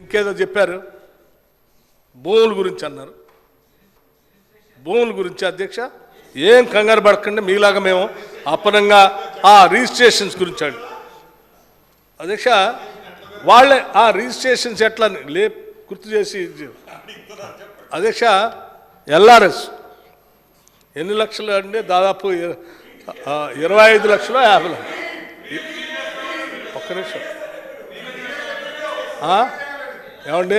ఇంకేదో చెప్పారు, భూముల గురించి అన్నారు. భూముల గురించి అధ్యక్ష ఏం కంగారు పడకండి, మీలాగా మేము అపనంగా రిజిస్ట్రేషన్స్ గురించి అండి అధ్యక్ష. వాళ్ళే రిజిస్ట్రేషన్స్ ఎట్లా గుర్తు చేసి అధ్యక్ష. ఎల్ఆర్ఎస్ ఎన్ని లక్షలు అండి? దాదాపు 25 లక్షలు 50 లక్షలు. ఒక్క నిమిషం ఏమండి,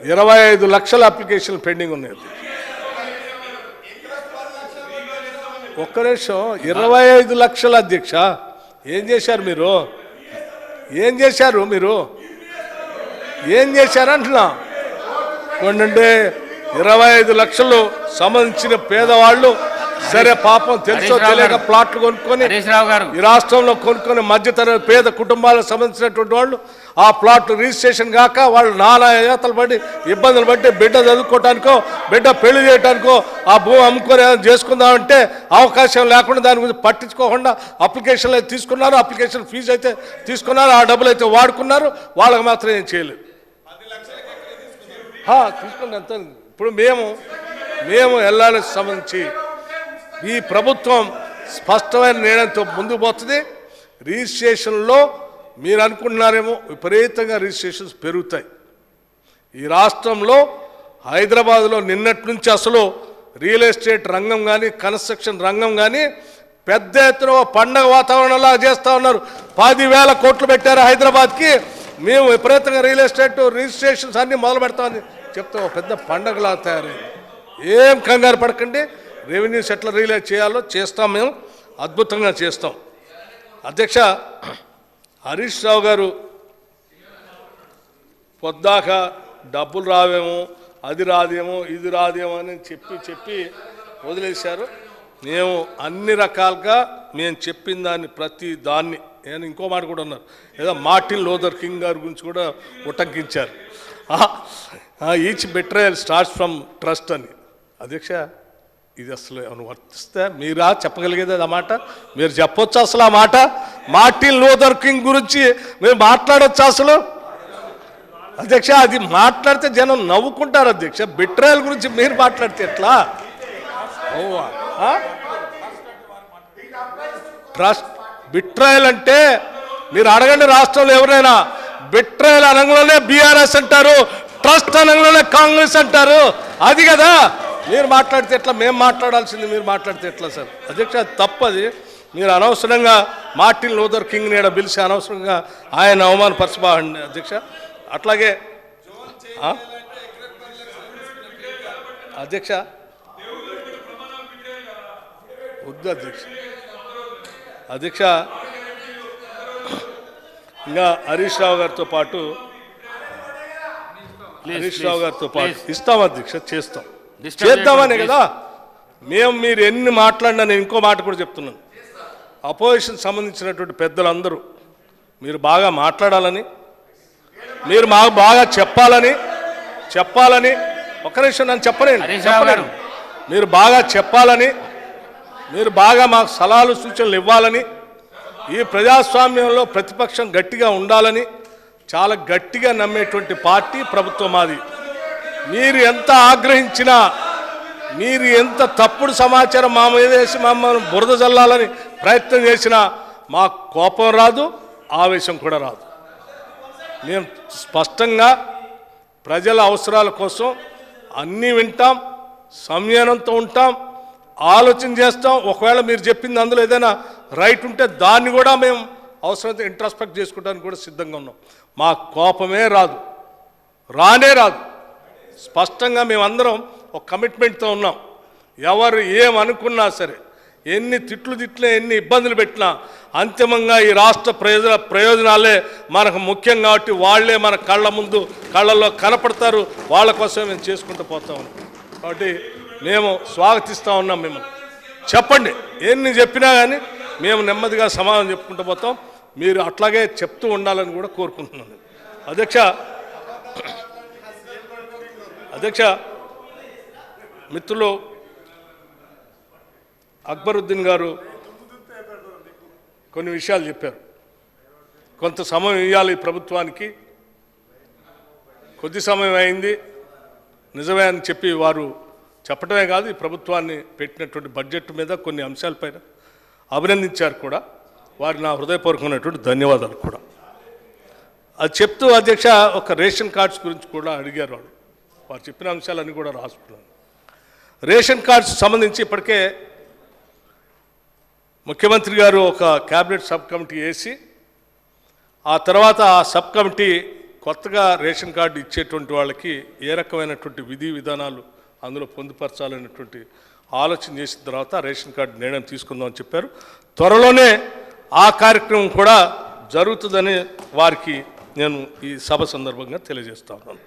25 లక్షల అప్లికేషన్లు పెండింగ్ ఉన్నాయి. ఒక్క నిమిషం, 25 లక్షల అధ్యక్ష. ఏం చేశారు మీరు? ఏం చేశారు మీరు? ఏం చేశారంటున్నా? అంటే 25 లక్షలు సంబంధించిన పేదవాళ్ళు సరే పాపం తెలుసో తెలియక ప్లాట్లు కొనుక్కొని ఈ రాష్ట్రంలో కొనుక్కొని మధ్యతరగతి పేద కుటుంబాలకు సంబంధించినటువంటి వాళ్ళు ఆ ప్లాట్లు రిజిస్ట్రేషన్ కాక వాళ్ళు నానా యాతలు పడి ఇబ్బందులు పట్టి బిడ్డ చదువుకోవటానికో బిడ్డ పెళ్లి చేయడానికో ఆ భూమి అమ్ముకొని చేసుకుందామంటే అవకాశం లేకుండా దాని గురించి పట్టించుకోకుండా అప్లికేషన్లు అయితే తీసుకున్నారు, అప్లికేషన్ ఫీజు అయితే తీసుకున్నారు, ఆ డబ్బులు అయితే వాడుకున్నారు, వాళ్ళకి మాత్రం ఏం చేయలేదు. తీసుకుని ఎంత ఇప్పుడు మేము ఎల్ఆర్ఎస్ సంబంధించి ఈ ప్రభుత్వం స్పష్టమైన నిర్ణయంతో ముందుకు పోతుంది. రిజిస్ట్రేషన్లో మీరు అనుకుంటున్నారేమో విపరీతంగా రిజిస్ట్రేషన్స్ పెరుగుతాయి. ఈ రాష్ట్రంలో హైదరాబాద్లో నిన్నటి నుంచి అసలు రియల్ ఎస్టేట్ రంగం కానీ కన్స్ట్రక్షన్ రంగం కానీ పెద్ద ఎత్తున పండగ వాతావరణంలా చేస్తూ ఉన్నారు. 10,000 కోట్లు పెట్టారు హైదరాబాద్కి. మేము విపరీతంగా రియల్ ఎస్టేట్ రిజిస్ట్రేషన్స్ అన్నీ మొదలు పెడతామని చెప్తాం. పెద్ద పండగలా తయారైంది. ఏం కంగారు పడకండి, రెవెన్యూస్ ఎట్లా రియలైజ్ చేయాలో చేస్తాం, మేము అద్భుతంగా చేస్తాం. అధ్యక్ష, హరీష్ రావు గారు పొద్దాక డబ్బులు రావేమో, అది రాదేమో, ఇది రాదేమో అని చెప్పి వదిలేశారు. మేము అన్ని రకాలుగా మేము చెప్పిన దాన్ని ప్రతి దాన్ని నేను ఇంకో మాట కూడా ఉన్నారు, ఏదో మార్టిన్ లూథర్ కింగ్ గారి గురించి కూడా ఉటంకించారు. Each betrayal starts from trust అని. అధ్యక్ష, ఇది అసలు ఏమైనా వర్తిస్తే మీరా చెప్పగలిగేది ఆ మాట? మీరు చెప్పొచ్చు అసలు ఆ మాట? మార్టిన్ లూథర్ కింగ్ గురించి మీరు మాట్లాడొచ్చు అసలు? అధ్యక్ష, అది మాట్లాడితే జనం నవ్వుకుంటారు అధ్యక్ష. బెట్రయల్ గురించి మీరు మాట్లాడితే ఎట్లా? ట్రస్ట్ బిట్రయల్ అంటే మీరు అడగండి రాష్ట్రంలో ఎవరైనా. బిట్రయల్ అనగానే బీఆర్ఎస్ అంటారు, ట్రస్ట్ అనగానే కాంగ్రెస్ అంటారు. అది కదా మీరు మాట్లాడితే ఎట్లా? మేము మాట్లాడాల్సింది మీరు మాట్లాడితే ఎట్లా సార్? అధ్యక్ష, అది తప్పది. మీరు అనవసరంగా మార్టిన్ లూథర్ కింగ్ నేడ పిలిచి అనవసరంగా ఆయన అవమానపరచబాగండి అధ్యక్ష. అట్లాగే అధ్యక్ష వద్దు అధ్యక్ష. అధ్యక్ష, ఇంకా హరీష్ రావు గారితో పాటు ఇస్తాం అధ్యక్ష, చేద్దామనే కదా మేము. మీరు ఎన్ని మాట్లాడినా నేను ఇంకో మాట కూడా చెప్తున్నాను. అపోజిషన్ సంబంధించినటువంటి పెద్దలందరూ మీరు బాగా మాట్లాడాలని, మీరు మాకు బాగా చెప్పాలని ఒక్క నిమిషం నన్ను చెప్పలేను. మీరు బాగా చెప్పాలని, మీరు బాగా మాకు సలహాలు సూచనలు ఇవ్వాలని, ఈ ప్రజాస్వామ్యంలో ప్రతిపక్షం గట్టిగా ఉండాలని చాలా గట్టిగా నమ్మేటువంటి పార్టీ ప్రభుత్వం మాది. మీరు ఎంత ఆగ్రహించినా, మీరు ఎంత తప్పుడు సమాచారం మా మీద వేసి మమ్మల్ని బురద జల్లాలని ప్రయత్నం చేసినా మాకు కోపం రాదు, ఆవేశం కూడా రాదు. మేము స్పష్టంగా ప్రజల అవసరాల కోసం అన్నీ వింటాం, సంయమనంతో ఉంటాం, ఆలోచన చేస్తాం. ఒకవేళ మీరు చెప్పింది అందులో ఏదైనా రైట్ ఉంటే దాన్ని కూడా మేము అవసరమైతే ఇంట్రాస్పెక్ట్ చేసుకోవడానికి కూడా సిద్ధంగా ఉన్నాం. మా కోపమే రాదు, రానే రాదు. స్పష్టంగా మేమందరం ఒక కమిట్మెంట్తో ఉన్నాం. ఎవరు ఏమనుకున్నా సరే, ఎన్ని తిట్లు ఎన్ని ఇబ్బందులు పెట్టినా అంతిమంగా ఈ రాష్ట్ర ప్రయోజనాలే మనకు ముఖ్యం కాబట్టి వాళ్ళే మన కళ్ళల్లో కనపడతారు. వాళ్ళ కోసమే మేము చేసుకుంటూ పోతాం. కాబట్టి మేము స్వాగతిస్తూ ఉన్నాం. మేము చెప్పండి, ఎన్ని చెప్పినా కానీ మేము నెమ్మదిగా సమాధానం చెప్పుకుంటూ పోతాం. మీరు అట్లాగే చెప్తూ ఉండాలని కూడా కోరుకుంటున్నాను. అధ్యక్ష, మిత్రులు అక్బరుద్దీన్ గారు కొన్ని విషయాలు చెప్పారు. కొంత సమయం ఇవ్వాలి ప్రభుత్వానికి. కొద్ది సమయం అయింది నిజమే అని చెప్పి వారు చెప్పడమే కాదు, ఈ ప్రభుత్వాన్ని పెట్టినటువంటి బడ్జెట్ మీద కొన్ని అంశాలపైన అభినందించారు కూడా. వారి నా హృదయపూర్వకమైనటువంటి ధన్యవాదాలు కూడా. అది చెప్తూ అధ్యక్ష ఒక రేషన్ కార్డ్స్ గురించి కూడా అడిగారు వారు చెప్పిన అంశాలన్నీ కూడా రాసుకున్నాను. రేషన్ కార్డ్స్ సంబంధించి ఇప్పటికే ముఖ్యమంత్రి గారు ఒక క్యాబినెట్ సబ్ కమిటీ వేసి ఆ తర్వాత ఆ సబ్ కమిటీ కొత్తగా రేషన్ కార్డు ఇచ్చేటువంటి వాళ్ళకి ఏ రకమైనటువంటి విధి విధానాలు అందులో పొందుపరచాలనేటువంటి ఆలోచన చేసిన తర్వాత రేషన్ కార్డు నిర్ణయం తీసుకుందామని చెప్పారు. త్వరలోనే ఆ కార్యక్రమం కూడా జరుగుతుందని వారికి నేను ఈ సభ సందర్భంగా తెలియజేస్తా ఉన్నాను.